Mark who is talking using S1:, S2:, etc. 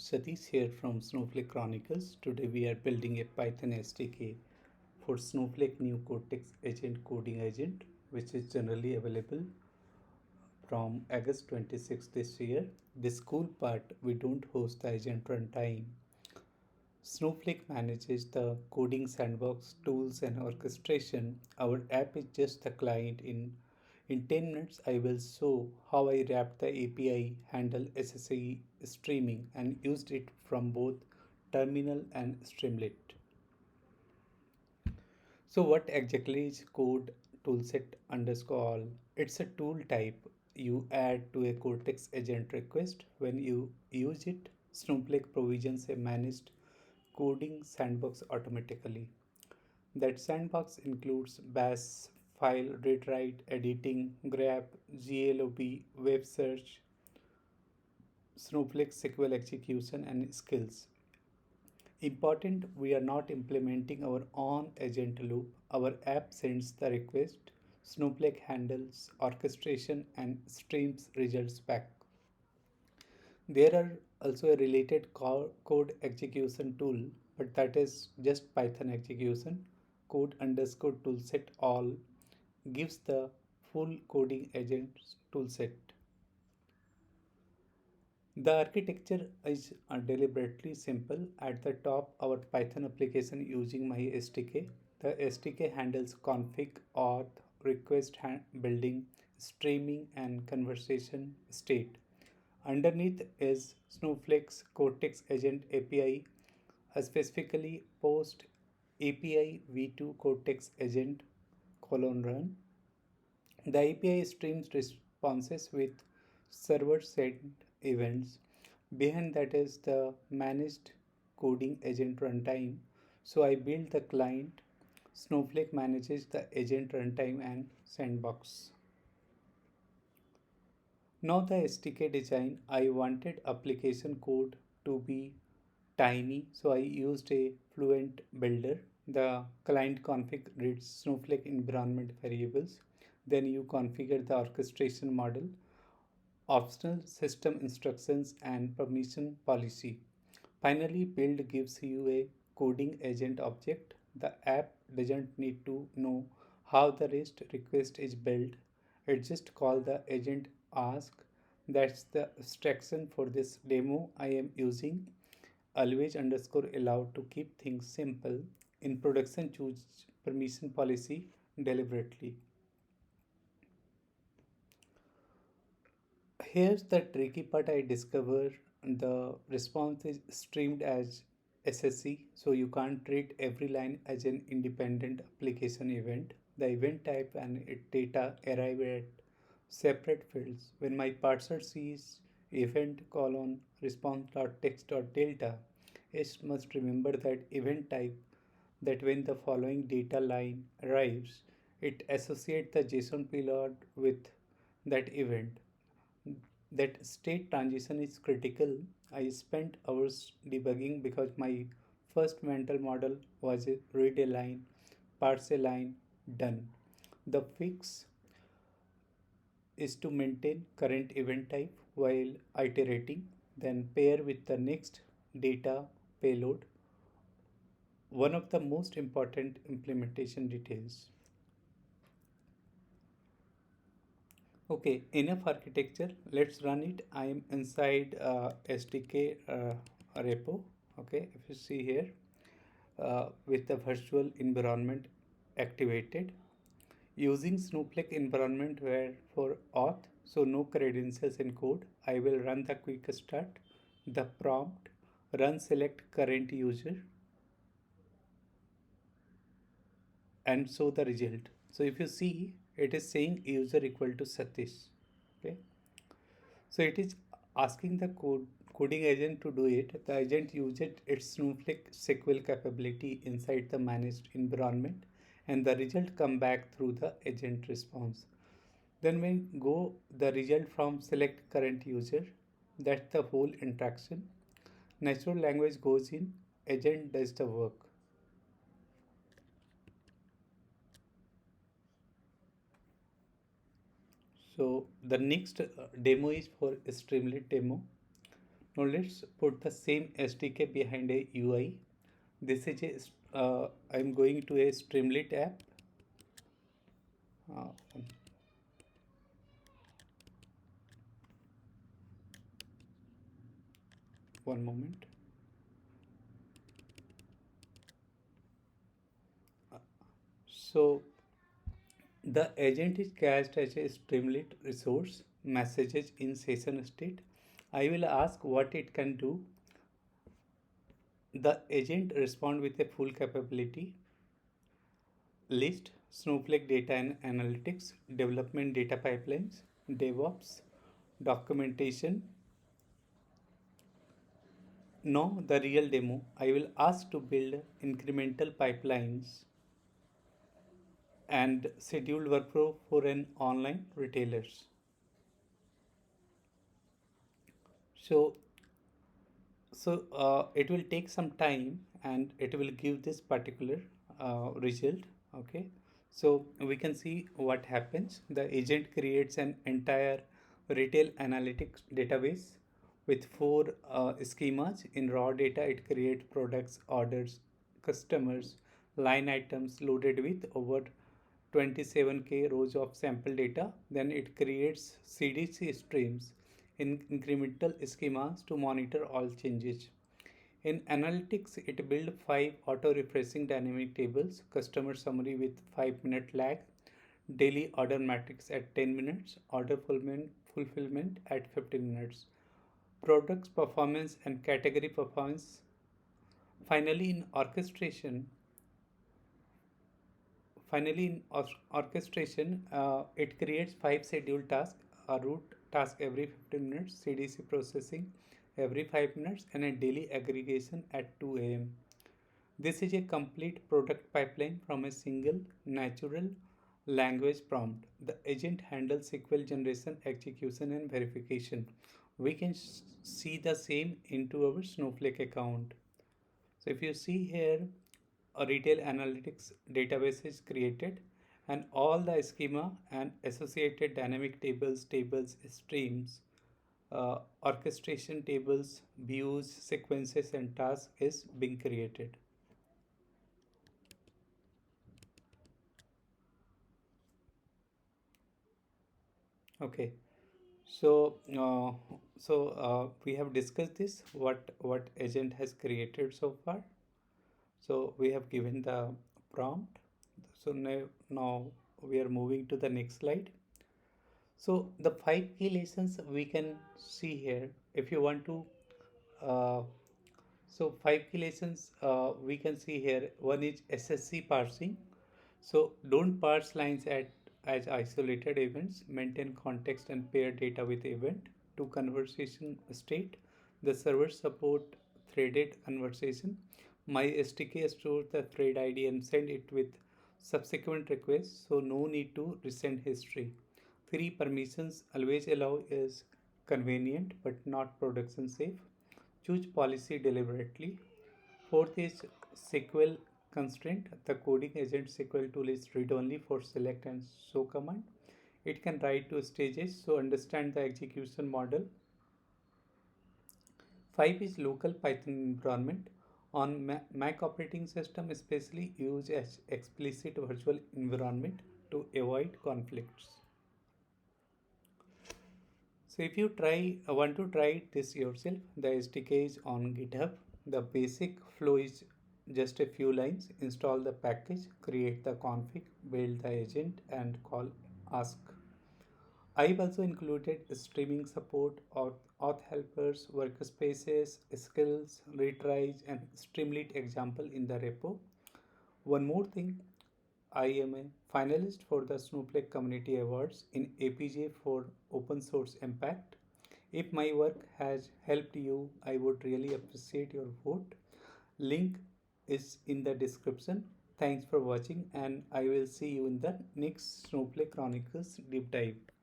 S1: Satish here from Snowflake Chronicles. Today we are building a Python SDK for Snowflake new Cortex agent coding agent, which is generally available from August 26 this year. This cool part, we don't host the agent runtime. Snowflake manages the coding sandbox, tools and orchestration. Our app is just the client. In 10 minutes, I will show how I wrapped the API, handle SSE streaming and used it from both terminal and Streamlit. So what exactly is code toolset underscore all? It's a tool type you add to a Cortex agent request. When you use it, Snowflake provisions a managed coding sandbox automatically. That sandbox includes bash, file read write, editing, grep, GLOB, web search, Snowflake SQL execution, and skills. Important, we are not implementing our own agent loop. Our app sends the request, Snowflake handles orchestration and streams results back. There are also a related code execution tool, but that is just Python execution. Code underscore toolset all gives the full coding agents toolset. The architecture is deliberately simple. At the top, our Python application using my SDK. The SDK handles config, auth, request building, streaming, and conversation state. Underneath is Snowflake's Cortex Agent API, specifically post API v2 Cortex Agent run. The API streams responses with server sent events. Behind that is the managed coding agent runtime. So I build the client. Snowflake manages the agent runtime and sandbox. Now the SDK design, I wanted application code to be tiny, so I used a Fluent Builder. The client config reads Snowflake environment variables. Then you configure the orchestration model, optional system instructions, and permission policy. Finally, build gives you a coding agent object. The app doesn't need to know how the REST request is built. It just call the agent ask. That's the abstraction for this demo. I am using always underscore allowed to keep things simple. In production, choose permission policy deliberately. Here's the tricky part I discover. The response is streamed as SSE, so you can't treat every line as an independent application event. The event type and its data arrive at separate fields. When my parser sees event colon response.text.delta, it must remember that event type, that when the following data line arrives, it associates the JSON payload with that event. That state transition is critical. I spent hours debugging because my first mental model was a read a line, parse a line, done. The fix is to maintain current event type while iterating, then pair with the next data payload. One of the most important implementation details. Okay, enough architecture. Let's run it. I am inside SDK repo. Okay, if you see here with the virtual environment activated using Snowflake environment where for auth, so no credentials in code. I will run the quick start. The prompt run select current user and show the result. So if you see, it is saying user equal to Satish. Okay, so it is asking the coding agent to do it. The agent uses its Snowflake SQL capability inside the managed environment, and the result come back through the agent response. Then we go the result from select current user. That's the whole interaction. Natural language goes in, agent does the work. So the next demo is for Streamlit demo. Now let's put the same SDK behind a UI. This is I'm going to a Streamlit app. Uh, one moment. So the agent is cached as a Streamlit resource messages in session state. I will ask what it can do. The agent respond with a full capability list, Snowflake data and analytics, development data pipelines, DevOps, documentation. Now the real demo. I will ask to build incremental pipelines and scheduled workflow for an online retailers. So it will take some time and it will give this particular result. Okay, so we can see what happens. The agent creates an entire retail analytics database with four schemas. In raw data, it creates products, orders, customers, line items loaded with over 27K rows of sample data. Then it creates CDC streams in incremental schemas to monitor all changes. In analytics, it built 5 auto-refreshing dynamic tables, customer summary with 5-minute lag, daily order matrix at 10 minutes, order fulfillment at 15 minutes, products performance and category performance. Finally, in orchestration, it creates 5 scheduled tasks, a root task every 15 minutes, CDC processing every 5 minutes, and a daily aggregation at 2 a.m. This is a complete product pipeline from a single natural language prompt. The agent handles SQL generation, execution, and verification. We can see the same into our Snowflake account. So if you see here, a retail analytics database is created and all the schema and associated dynamic tables, streams, orchestration tables, views, sequences, and tasks is being created. Okay, so we have discussed this what agent has created so far. So we have given the prompt. So now we are moving to the next slide. So the 5 key lessons we can see here. If you want to, uh, so 5 key lessons we can see here. One is SSE parsing. So don't parse lines as isolated events. Maintain context and pair data with event to conversation state. The server support threaded conversation. My SDK stores the thread ID and send it with subsequent requests. So no need to resend history. 3 permissions always allow is convenient but not production safe. Choose policy deliberately. Fourth is SQL constraint. The coding agent SQL tool is read only for select and show command. It can write to stages, so understand the execution model. 5 is local Python environment. On Mac operating system, especially use as explicit virtual environment to avoid conflicts. So if you want to try this yourself, the SDK is on GitHub. The basic flow is just a few lines. Install the package, create the config, build the agent, and call ask. I've also included streaming support, auth helpers, workspaces, skills, retries, and Streamlit example in the repo. One more thing, I am a finalist for the Snowflake Community Awards in APJ for Open Source Impact. If my work has helped you, I would really appreciate your vote. Link is in the description. Thanks for watching, and I will see you in the next Snowflake Chronicles deep dive.